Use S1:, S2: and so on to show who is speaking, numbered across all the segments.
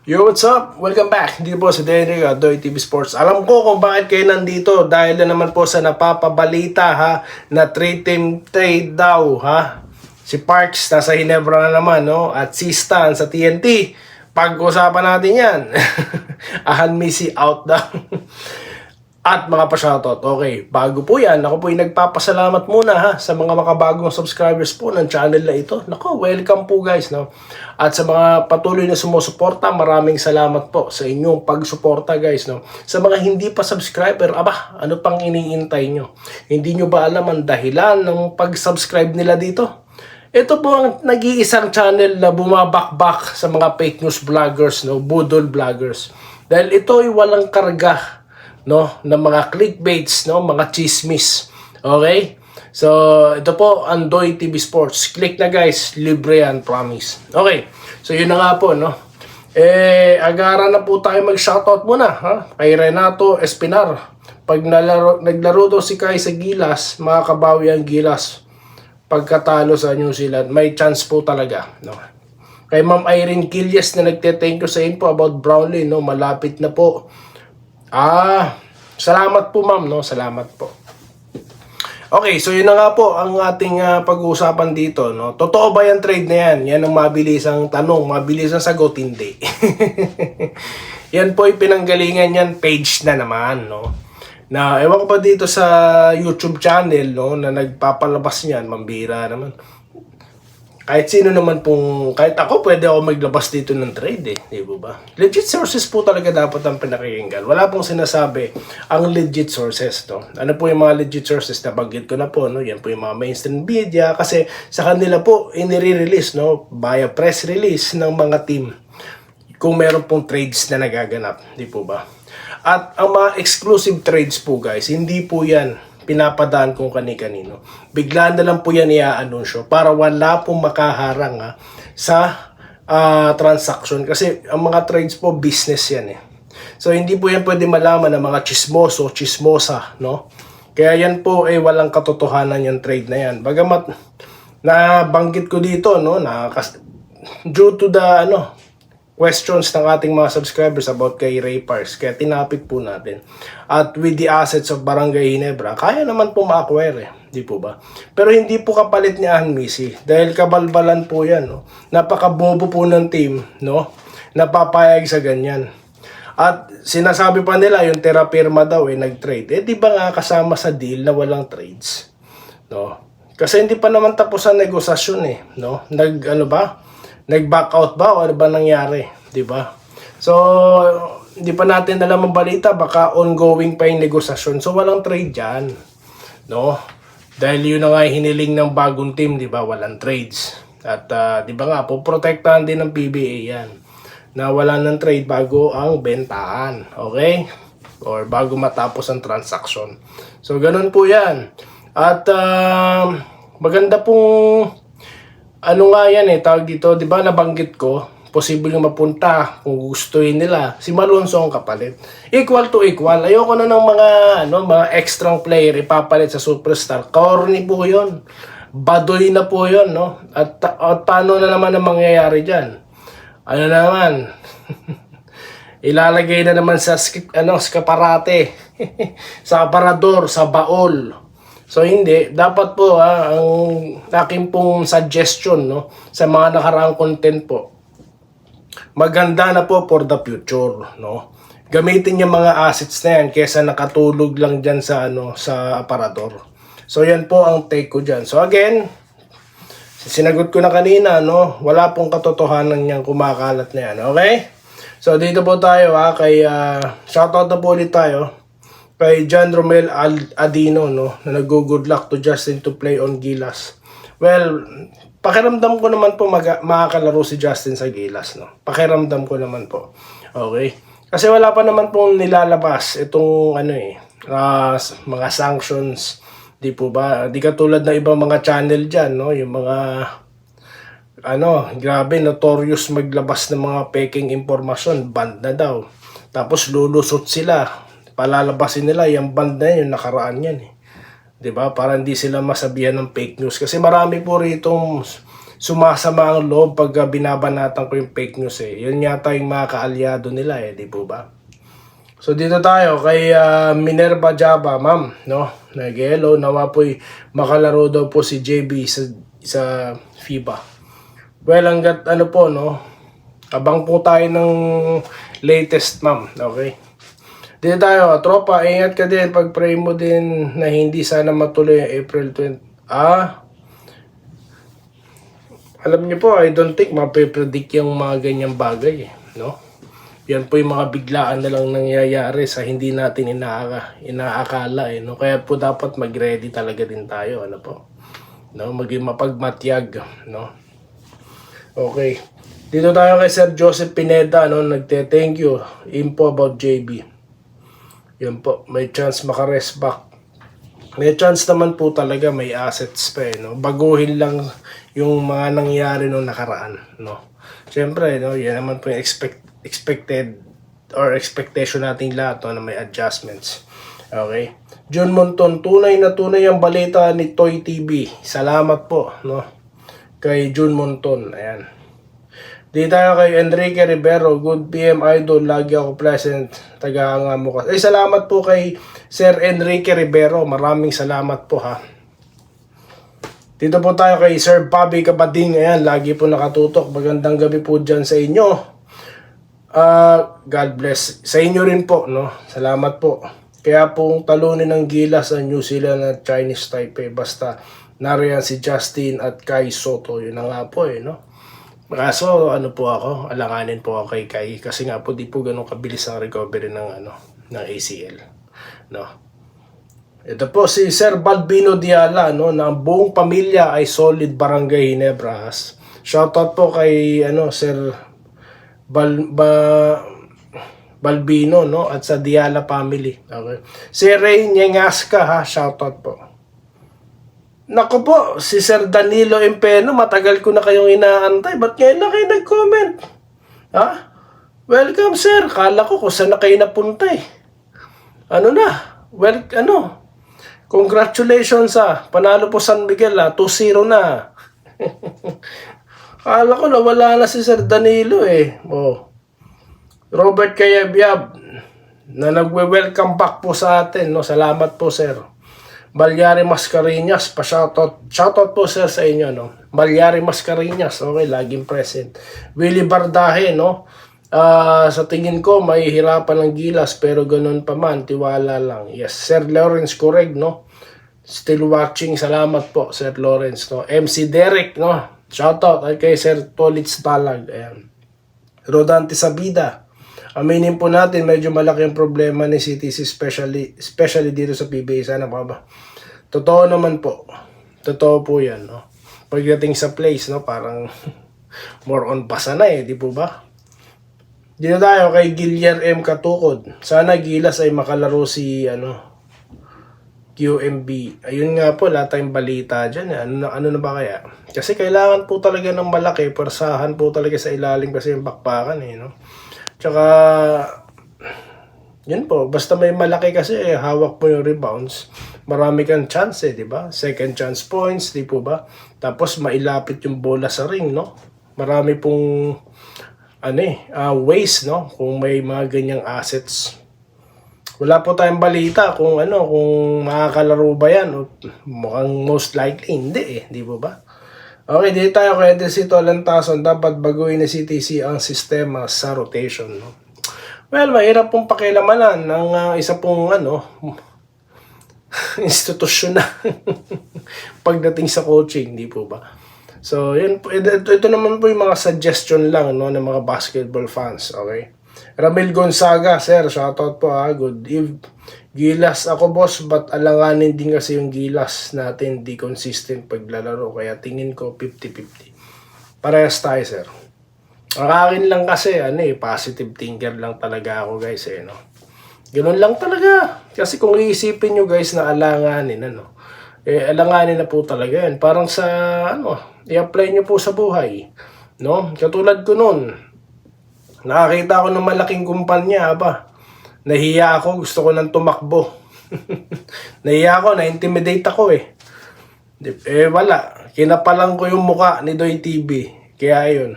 S1: Yo, what's up? Welcome back. Dito po sa Derek Adoy TV Sports. Alam ko kung bakit kayo nandito dahil na naman po sa napapabalita ha na 3-team trade daw ha. Si Parks nasa Hinebra na naman no at si Stan sa TNT. Pag-usapan natin 'yan. Ahan Missy out daw. At mga pa-shoutout. Okay, bago po yan, ako po yung nagpapasalamat muna ha sa mga makabagong subscribers po ng channel na ito. Nako, welcome po guys. No? At sa mga patuloy na sumusuporta, maraming salamat po sa inyong pagsuporta guys. No? Sa mga hindi pa subscriber, aba, ano pang iniintay nyo? Hindi nyo ba alam ang dahilan ng pag-subscribe nila dito? Ito po ang nag-iisang channel na bumabakbak sa mga fake news vloggers, no? Budol vloggers. Dahil ito ay walang karga no ng mga clickbaits, no, mga chismis. Okay? So, ito po Andoy TV Sports. Click na guys, libre yan, promise. Okay. So, yun na nga po, no. Agara na po tayo mag-shoutout muna, ha? Kay Renato Espinar. Pag naglaro daw si Kai sa Gilas, makakabawi ang Gilas pagkatalo sa New Zealand. May chance po talaga, no. Kay Ma'am Irene Quillas na nagte-thank you sa info about Brownlee, no. Malapit na po. Salamat po ma'am, no? Salamat po. Okay, so yun na nga po ang ating pag-uusapan dito, no? Totoo ba yung trade na yan? Yan ang mabilisang tanong, mabilisang sagot, hindi. Yan po yung pinanggalingan yan, page na naman, no? Na, ewan ko pa dito sa YouTube channel, no? Na nagpapalabas niyan, mambira naman. Kahit sino naman pong, kahit ako pwede ako maglabas dito ng trade eh, di ba? Legit sources po talaga dapat ang pinakinggan. Wala pong sinasabi ang legit sources, no? Ano po yung mga legit sources na banggit ko na po, no? Yan po yung mga mainstream media kasi sa kanila po inire-release, no? Via press release ng mga team kung meron pong trades na nagaganap, di po ba? At ang mga exclusive trades po guys, hindi po yan pinapadaan kung kani-kanino. Bigla na lang po yan i-anunsyo para wala pong makaharang sa transaction. Kasi ang mga trades po, business yan eh. So, hindi po yan pwede malaman ng mga chismoso, chismosa, no? Kaya yan po ay walang katotohanan yung trade na yan. Bagamat nabanggit ko dito, no, na due to the, questions ng ating mga subscribers about kay Ray Parks. Kaya tinapik po natin. At with the assets of Barangay Hinebra, kaya naman po ma-acquire eh. Di po ba? Pero hindi po kapalit ni Ahan Missy. Dahil kabalbalan po yan. No? Napakabobo po ng team. No? Napapayag sa ganyan. At sinasabi pa nila yung terapirma daw nag-trade. Di ba nga kasama sa deal na walang trades? No? Kasi hindi pa naman tapos ang negosasyon eh. No? Nag-back out ba o ano ba nangyari, 'di ba? So, hindi pa natin alam ang balita, baka ongoing pa yung negosasyon. So, walang trade diyan, no? Dahil yun na nga hiniling ng bagong team, 'di ba? Walang trades. At 'di ba nga, poprotektahan din ng PBA 'yan. Na wala ng trade bago ang bentahan, okay? Or bago matapos ang transaction. So, ganun po 'yan. At maganda pong yan tawag dito, di ba nabanggit ko, posible yung mapunta kung gustuin nila. Si Malonzo ang kapalit. Equal to equal. Ayoko na ng mga extra player ipapalit sa superstar. Corny po yun. Badoy na po yun, no? At paano na naman ang mangyayari dyan? Ano na naman? Ilalagay na naman sa skaparate. Sa aparador, sa baol. So hindi, dapat po ang aking pong suggestion sa mga nakaraang content po. Maganda na po for the future, no. Gamitin yung mga assets na yan kaysa nakatulog lang diyan sa aparador. So yan po ang take ko diyan. So again, sinagot ko na kanina, no, wala pong katotohanan niyang kumakalat na yan, okay? So dito po tayo kay shoutout na po ulit tayo kay John Romel Adino, no, na nag-good luck to Justin to play on Gilas. Well, pakiramdam ko naman po makakalaro si Justin sa Gilas, no. Pakiramdam ko naman po. Okay? Kasi wala pa naman pong nilalabas itong mga sanctions, di po ba? Di katulad ng ibang mga channel diyan, no, yung mga grabe notorious maglabas ng mga peking impormasyon, banned na daw. Tapos lulusot sila. Palalabasin nila yung band na yung nakaraan yan eh. 'Di ba? Para hindi sila masabihan ng fake news kasi marami po rito sumasama ang loob pag binabanatan ko yung fake news eh. Yun yata yung mga kaalyado nila eh, di po ba? So dito tayo kay Minerva Java, ma'am, no? Nag-hello, nawa po'y makalaro daw po si JB sa FIBA. Well, hanggat ano po, no? Abang po tayo ng latest, ma'am, okay? Dito tayo, tropa, ingat ka din, pag-pray mo din na hindi sana matuloy yung April 20. Alam niyo po, I don't think mapipredict yung mga ganyang bagay, no? Yan po yung mga biglaan na lang nangyayari sa hindi natin inaakala eh, no? Kaya po dapat mag-ready talaga din tayo, ano po? No, maging mapagmatyag, no? Okay. Dito tayo kay Sir Joseph Pineda, no? Nagte-thank you. Info about JB. Yan po, may chance maka-rest back. May chance naman po talaga, may assets pa eh, no? Baguhin lang yung mga nangyari nung nakaraan, no? Siyempre, no, yan naman po yung expected or expectation nating lahat, no, na may adjustments. Okay? John Monton, tunay na tunay ang balita ni Toy TV. Salamat po, no? Kay John Monton. Ayan. Di tayo kay Enrique Rivero. Good PM idol. Lagi ako present. Tagahanga mo ka. Salamat po kay Sir Enrique Rivero. Maraming salamat po ha. Dito po tayo kay Sir Bobby Kabading. Ayan, lagi po nakatutok. Magandang gabi po dyan sa inyo. God bless. Sa inyo rin po, no? Salamat po. Kaya pong talunin ng Gilas ang New Zealand at Chinese Taipei. Basta nariyan si Justin at Kai Soto. Yun na nga po eh, no? Kaso, ano po ako, alanganin po ako kay Kai. Kasi nga po, di po ganun kabilis ang recovery ng, ng ACL. No? Ito po si Sir Balbino Diala, no? Na ang buong pamilya ay solid Barangay Ginebra. Shoutout po kay, Sir Balbino, no? At sa Diala family. Okay. Si Ray Nyengaska, ha? Shoutout po. Naku po, si Sir Danilo Impeno, matagal ko na kayong inaantay. Ba't ngayon na kayo nag-comment? Ha? Welcome, sir. Kala ko kung saan na kayo napunta eh. Ano na? Congratulations ha. Panalo po San Miguel ha. 2-0 na. Kala ko nawala na si Sir Danilo eh. Oh. Robert Kayabyab na nagwe-welcome back po sa atin, no? Salamat po, sir. Balyari Mascareñas, shoutout po sir sa inyo, no? Balyari Mascareñas, okay, laging present. Willie Bardahe, no? Sa tingin ko mahihirapan ng Gilas pero ganun pa man, tiwala lang. Yes, Sir Lawrence Correg, no? Still watching, salamat po Sir Lawrence, no? MC Derek, no? Shoutout kay Sir Tolitz Talag. Ayan. Rodante Sabida. Aminin po natin, medyo malaki ang problema ni CTC, especially dito sa PBA. Sana pa ba? Totoo naman po. Totoo po yan, no? Pagdating sa place, no? Parang more on pasa na eh, di po ba? Dito tayo kay Gilier M. Katukod. Sana Gilas ay makalaro si, QMB. Ayun nga po, lahat tayong balita dyan. Ano na ba kaya? Kasi kailangan po talaga ng malaki. Persahan po talaga sa ilalim kasi yung bakbakan eh, no? Tsaka, yun po. Basta may malaki kasi hawak po yung rebounds. Marami kang chance eh, di ba? Second chance points, di po ba? Tapos mailapit yung bola sa ring, no? Marami pong, ways, no? Kung may mga ganyang assets. Wala po tayong balita kung kung makakalaro ba yan. Mukhang most likely hindi eh, di ba ba? Okay, dito tayo kay Edesito Lantason. Dapat baguhin ni CTC ang sistema sa rotation, no? Well, mahirap pong pakilamanan ng isa pong institusyon na pagdating sa coaching, di po ba? So, yun po, ito naman po yung mga suggestion lang, no, ng mga basketball fans, okay? Ramil Gonzaga, sir, shoutout po ha. Good eve. Gilas ako boss, but alanganin din kasi yung Gilas natin di consistent paglalaro. Kaya tingin ko 50-50. Parehas tayo, sir. Ang akin lang kasi, positive thinker lang talaga ako, guys, no? Ganun lang talaga. Kasi kung iisipin nyo, guys, na alanganin, alanganin na po talaga yan. Parang sa, i-apply nyo po sa buhay. No? Katulad ko nun. Nakakita ako ng malaking kumpanya, nahiya ako, gusto ko nang tumakbo. Nahiya ako, na-intimidate ako eh. Wala. Kinapalan ko yung muka ni Doy TV. Kaya yun.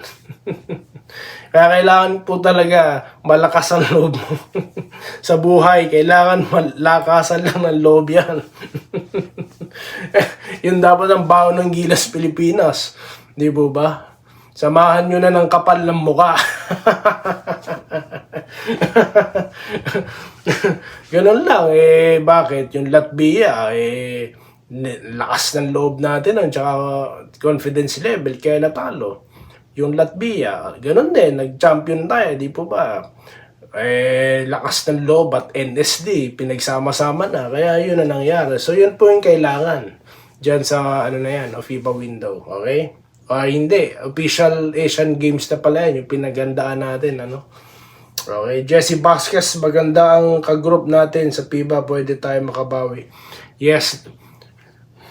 S1: Kaya kailangan po talaga malakas ang loob mo. Sa buhay, kailangan malakasan lang ng loob yan. Yun dapat ang baon ng Gilas Pilipinas. Di po ba? Samahan nyo na ng kapal ng muka. Ganun lang. Bakit? Yung Latvia, lakas ng loob natin at saka confidence level kaya natalo. Yung Latvia, ganun din, nag-champion tayo, di po ba? Lakas ng loob at NSD, pinagsama-sama na, kaya yun na nangyari. So yun po yung kailangan dyan sa FIBA window, okay? Hindi, official Asian Games na pala yan, yung pinagandaan natin, Okay, Jesse Vasquez, maganda ang kagroup natin sa FIBA, pwede tayo makabawi. Yes,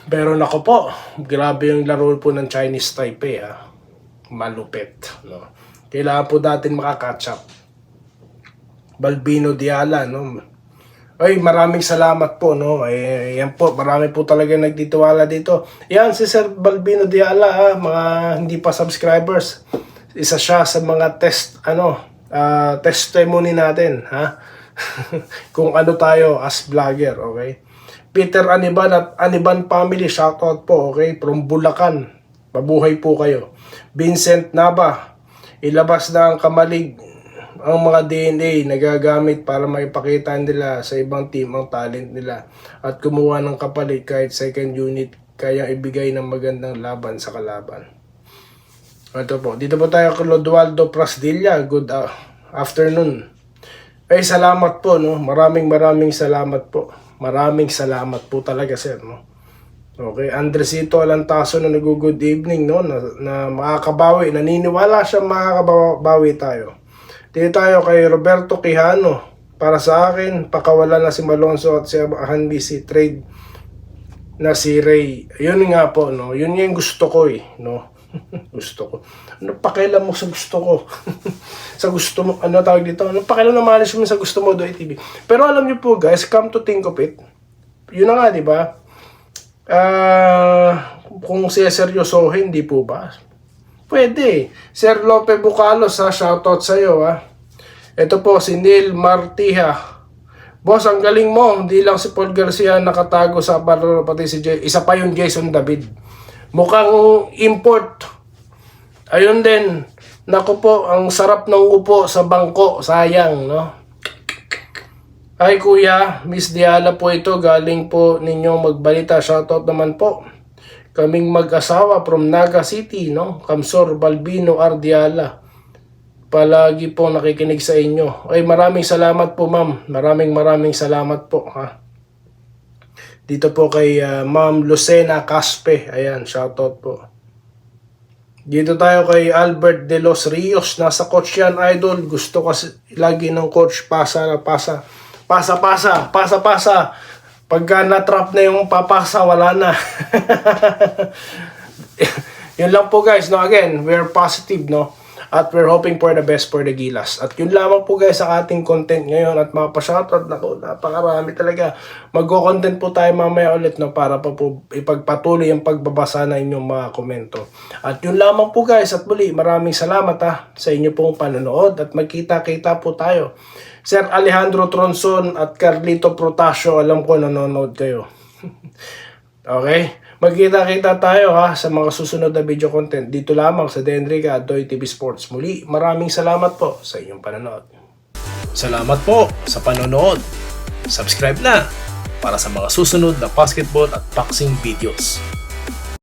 S1: pero nako po, grabe yung laro po ng Chinese Taipei, malupit, no? Kailangan po natin makakatch up. Balbino Diala, no? Ay, maraming salamat po, no? Yan po, marami po talaga nagtitiwala dito. Yan, si Sir Balbino Diala, mga hindi pa subscribers. Isa siya sa mga testimony natin, ha? Kung ano tayo as vlogger, okay? Peter Aniban at Aniban family, shoutout po, okay? From Bulacan, mabuhay po kayo. Vincent Nava, ilabas na ang kamalig ang mga DNA na gagamit para maipakita nila sa ibang team ang talent nila at kumuha ng kapalit kahit second unit kayang ibigay ng magandang laban sa kalaban. Ito po, dito po tayo kay Lodualdo Prasdilla. Good afternoon. Salamat po, no? Maraming salamat po. Maraming salamat po talaga, sir, no? Okay, Andresito Alantaso na nag-good evening, no? Na makakabawi, naniniwala siya makakabawi tayo. Dito tayo kay Roberto Quijano. Para sa akin, pakawala na si Malonzo at si Hanbi, si trade na si Ray. Yun nga po, no? Yun yung gusto ko, no? Gusto ko. Ano pakialam mo sa gusto ko? Sa gusto mo, ano tawag dito? Ano pakialam na malis mo sa gusto mo, Doy TV? Pero alam niyo po, guys, come to think of it, yun na nga, di ba? Kung seryosohin, di po ba? Pwede. Sir Lope Bucalos, shoutout sa'yo, Ito po, si Neil Martiha. Boss, ang galing mo. Hindi lang si Paul Garcia nakatago sa baro, pati si isa pa yung Jason David. Mukhang import. Ayun din. Naku po, ang sarap ng upo sa bangko. Sayang, no? Hi kuya, Miss Diala po ito, galing po ninyong magbalita. Shoutout naman po. Kaming mag-asawa from Naga City, no? Kamsor Balbino Ardiala. Palagi po nakikinig sa inyo. Maraming salamat po, ma'am. Maraming salamat po, ha. Dito po kay Ma'am Lucena Caspe. Ayan, shoutout po. Dito tayo kay Albert De Los Rios. Nasa coach yan, idol. Gusto kasi lagi ng coach pasa. Pagka na-trap na yung papasa, wala na. Yun lang po, guys, no? Again, we're positive, no? At we're hoping for the best for the Gilas. At yun lamang po, guys, sa ating content ngayon. At mga pa-shoutout, napakarami talaga. Magko-content po tayo mamaya ulit, no? Para pa po ipagpatuloy ang pagbabasa na inyong mga komento. At yun lamang po, guys. At muli, maraming salamat, sa inyo pong panonood. At magkita-kita po tayo. Sir Alejandro Tronson at Carlito Protasio, alam ko nanonood kayo. Okay? Magkita-kita tayo, sa mga susunod na video content dito lamang sa Denrica at Doy TV Sports. Muli, maraming salamat po sa inyong panonood. Salamat po sa panonood. Subscribe na para sa mga susunod na basketball at boxing videos.